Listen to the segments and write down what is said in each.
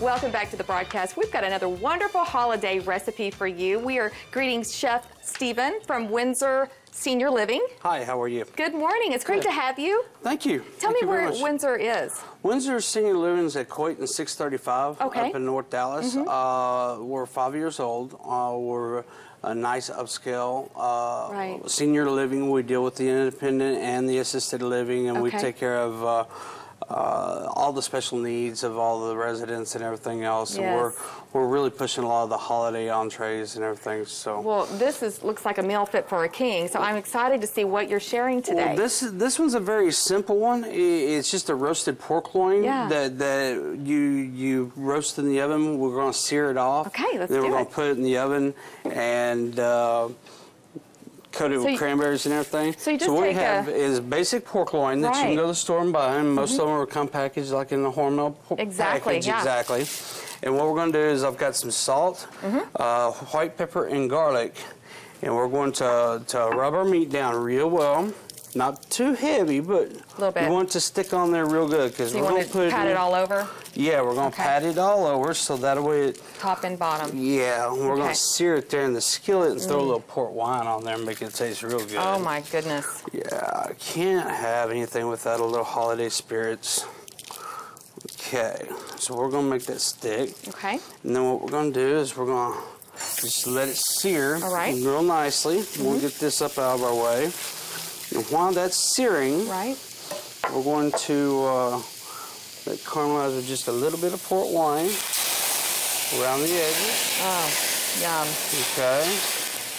Welcome back to the broadcast. We've got another wonderful holiday recipe for you. We are greeting Chef Stephen from Windsor Senior Living. Hi, how are you? Good morning. It's great to have you. Thank you. Tell me where Windsor is. Windsor Senior Living is at Coit and 635 up in North Dallas. We're 5 years old. We're a nice upscale senior living. We deal with the independent and the assisted living, and we take care of all the special needs of all the residents and everything else. And we're really pushing a lot of the holiday entrees and everything. So well, this looks like a meal fit for a king. So I'm excited to see what you're sharing today. Well, this one's a very simple one. It's just a roasted pork loin that you roast in the oven. We're going to sear it off. Okay, let's then do it. We're going to put it in the oven and coated with cranberries and everything. So you just what we have is basic pork loin that you can go to the store and buy. And most of them are come packaged like in the Hormel package. Exactly. And what we're going to do is I've got some salt, white pepper, and garlic. And we're going to rub our meat down real well. Not too heavy, but we want it to stick on there real good because we're going to put pat it all over. Yeah, we're going to pat it all over so that way it top and bottom. Yeah, we're going to sear it there in the skillet and throw a little port wine on there and make it taste real good. Oh my goodness. Yeah, I can't have anything without a little holiday spirits. Okay, so we're going to make that stick. Okay. And then what we're going to do is we're going to just let it sear real nicely. We'll get this up out of our way. And while that's searing, we're going to let caramelize with just a little bit of port wine around the edges. Oh, yum. Okay.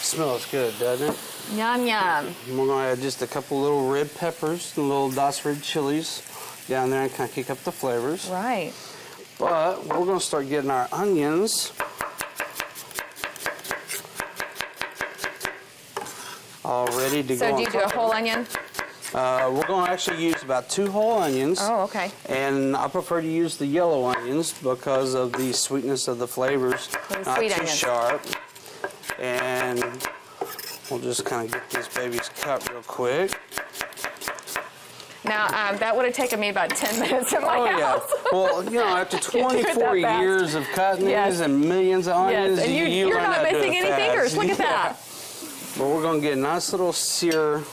Smells good, doesn't it? Yum, yum. And we're going to add just a couple little red peppers and little diced red chilies down there and kind of kick up the flavors. Right. But we're going to start getting our onions all ready to go. So do you do a whole onion? We're going to actually use about 2 whole onions. Oh, okay. And I prefer to use the yellow onions because of the sweetness of the flavors. Not too sharp. And we'll just kind of get these babies cut real quick. Now, that would have taken me about 10 minutes at my house. Well, you know, after 24 years of cutting these and millions of onions, and you're not missing any fingers. Look at that. But we're going to get a nice little sear on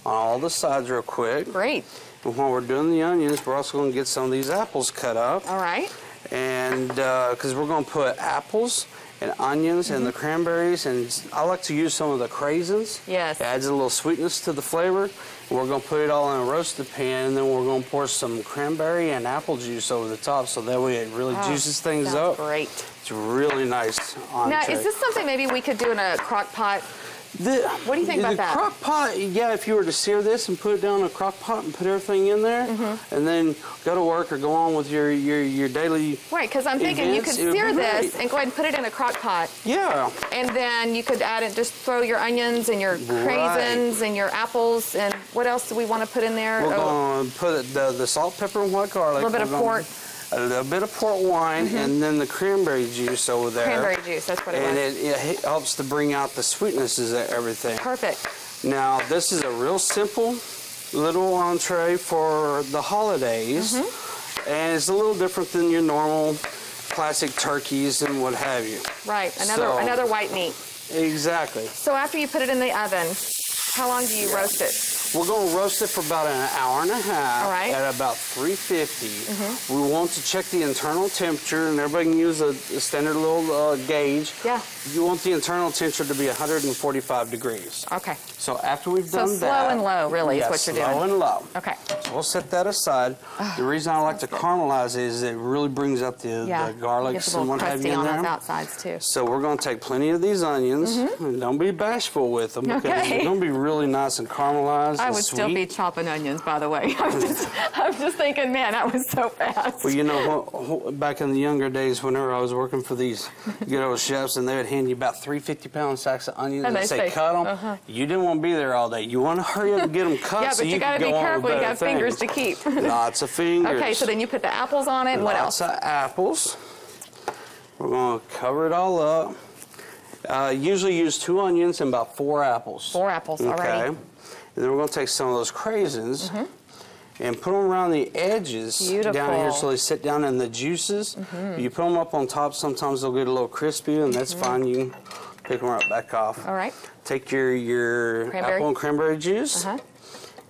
all the sides real quick. Great. And while we're doing the onions, we're also going to get some of these apples cut up. All right. And because we're going to put apples and onions and the cranberries, and I like to use some of the craisins. Yes. It adds a little sweetness to the flavor. And we're going to put it all in a roasted pan, and then we're going to pour some cranberry and apple juice over the top, so that way it really juices things up. Great. It's really nice entree. Now, is this something maybe we could do in a crock pot? What do you think about that? The crock pot, yeah, if you were to sear this and put it down in a crock pot and put everything in there, and then go to work or go on with your daily Right, because I'm thinking you could sear this and go ahead and put it in a crock pot. Yeah. And then you could add it, just throw your onions and your craisins and your apples, and what else do we want to put in there? We're going to put the salt, pepper, and white garlic. A little bit of port. A little bit of port wine, and then the cranberry juice over there. Cranberry juice, that's what it was. And it helps to bring out the sweetnesses of everything. Perfect. Now, this is a real simple little entree for the holidays, and it's a little different than your normal classic turkeys and what have you. Right, another white meat. Exactly. So after you put it in the oven, how long do you roast it? We're going to roast it for about an hour and a half at about 350. We want to check the internal temperature, and everybody can use a standard little gauge. Yeah. You want the internal temperature to be 145 degrees. Okay. So after we've done that... So slow and low, really, is what you're doing. Slow and low. Okay. So we'll set that aside. The reason I like to caramelize it is it really brings up the garlics and what have you in there. On those outsides, too. So we're going to take plenty of these onions, and don't be bashful with them, because they're going to be really nice and caramelized. I would still be chopping onions, by the way. I'm just thinking, man, that was so fast. Well, you know, back in the younger days, whenever I was working for these good old chefs, and they would hand you about 350-pound sacks of onions and say, cut them. You didn't want to be there all day. You want to hurry up and get them cut. Yeah, but you got to be careful. You got fingers to keep. Lots of fingers. Okay, so then you put the apples on it. What else? Lots of apples. We're going to cover it all up. Usually use 2 onions and about 4 apples. 4 apples, all right. And then we're going to take some of those craisins and put them around the edges Beautiful. down here so they sit down in the juices. You put them up on top, sometimes they'll get a little crispy, and that's fine. You can pick them right back off. All right. Take your apple and cranberry juice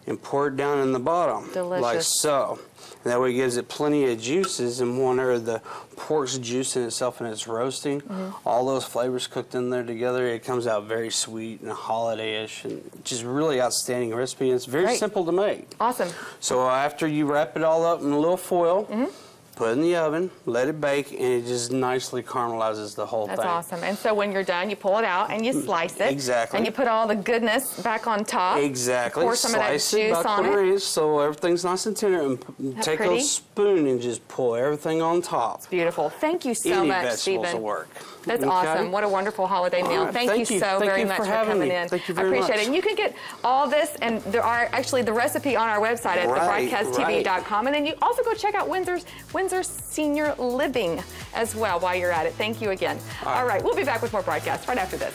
and pour it down in the bottom. Delicious. Like so. And that way it gives it plenty of juices, and whenever the pork's juice in itself and it's roasting, all those flavors cooked in there together, it comes out very sweet and holiday-ish, and just really outstanding recipe. And it's very simple to make. Awesome. So after you wrap it all up in a little foil, put it in the oven, let it bake, and it just nicely caramelizes the whole thing. That's awesome. And so when you're done, you pull it out and you slice it. Exactly. And you put all the goodness back on top. Exactly. Pour some of that juice on it. So everything's nice and tender. And take a spoon and just pull everything on top. It's beautiful. Thank you so much, Stephen. Vegetables will work. That's awesome. What a wonderful holiday meal. Right. Thank you so very much for coming in. Thank you very much. I appreciate it. And you can get all this, and there are actually the recipe on our website at thebroadcasttv.com. And then you also go check out Windsor Senior Living as well while you're at it. Thank you again. All right. We'll be back with more broadcasts right after this.